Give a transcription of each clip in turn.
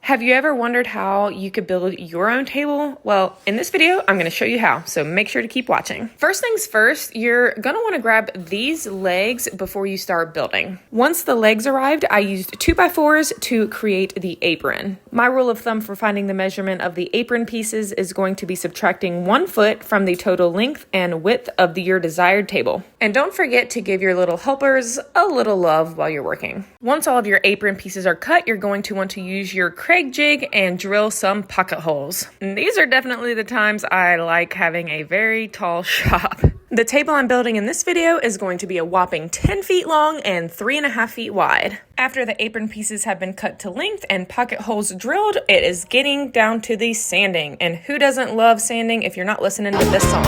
Have you ever wondered how you could build your own table? Well, in this video, I'm going to show you how, so make sure to keep watching. First things first, you're going to want to grab these legs before you start building. Once the legs arrived, I used 2x4s to create the apron. My rule of thumb for finding the measurement of the apron pieces is going to be subtracting 1 foot from the total length and width of your desired table. And don't forget to give your little helpers a little love while you're working. Once all of your apron pieces are cut, you're going to want to use your Kreg jig and drill some pocket holes. And these are definitely the times I like having a very tall shop. The table I'm building in this video is going to be a whopping 10 feet long and 3.5 feet wide. After the apron pieces have been cut to length and pocket holes drilled, it is getting down to the sanding. And who doesn't love sanding if you're not listening to this song?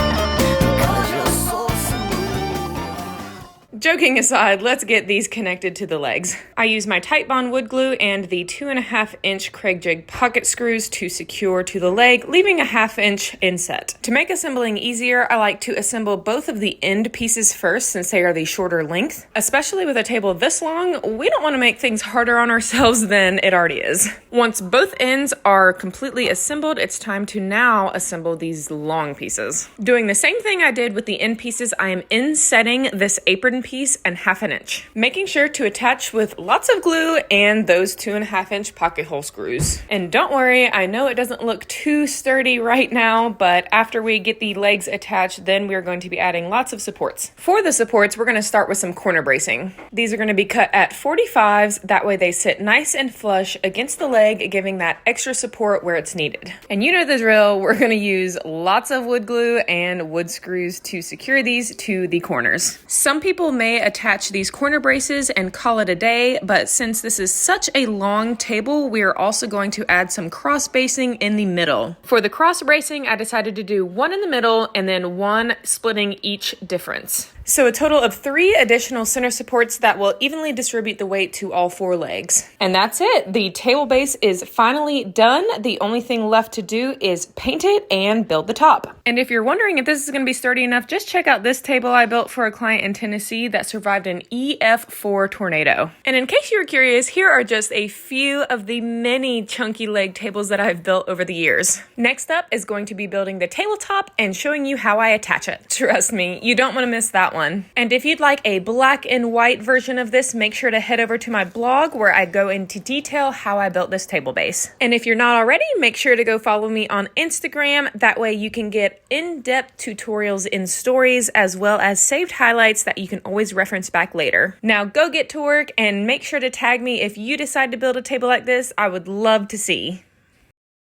Joking aside, let's get these connected to the legs. I use my Titebond wood glue and the 2.5-inch Kreg jig pocket screws to secure to the leg, leaving a 1/2 inch inset. To make assembling easier, I like to assemble both of the end pieces first since they are the shorter length. Especially with a table this long, we don't want to make things harder on ourselves than it already is. Once both ends are completely assembled, it's time to now assemble these long pieces. Doing the same thing I did with the end pieces, I am insetting this apron piece and 1/2 inch, making sure to attach with lots of glue and those 2.5-inch pocket hole screws. And don't worry, I know it doesn't look too sturdy right now, but after we get the legs attached, then we're going to be adding lots of supports. For the supports, we're going to start with some corner bracing. These are going to be cut at 45s, that way they sit nice and flush against the leg, giving that extra support where it's needed. And you know the drill, we're going to use lots of wood glue and wood screws to secure these to the corners. Some people may attach these corner braces and call it a day, but since this is such a long table, we are also going to add some cross bracing in the middle. For the cross bracing, I decided to do 1 in the middle and then 1 splitting each difference. So a total of 3 additional center supports that will evenly distribute the weight to all 4 legs. And that's it. The table base is finally done. The only thing left to do is paint it and build the top. And if you're wondering if this is going to be sturdy enough, just check out this table I built for a client in Tennessee that survived an EF4 tornado. And in case you were curious, here are just a few of the many chunky leg tables that I've built over the years. Next up is going to be building the tabletop and showing you how I attach it. Trust me, you don't want to miss that one. And if you'd like a black and white version of this, make sure to head over to my blog where I go into detail how I built this table base. And if you're not already, make sure to go follow me on Instagram. That way you can get in-depth tutorials in stories as well as saved highlights that you can always reference back later. Now go get to work and make sure to tag me if you decide to build a table like this. I would love to see.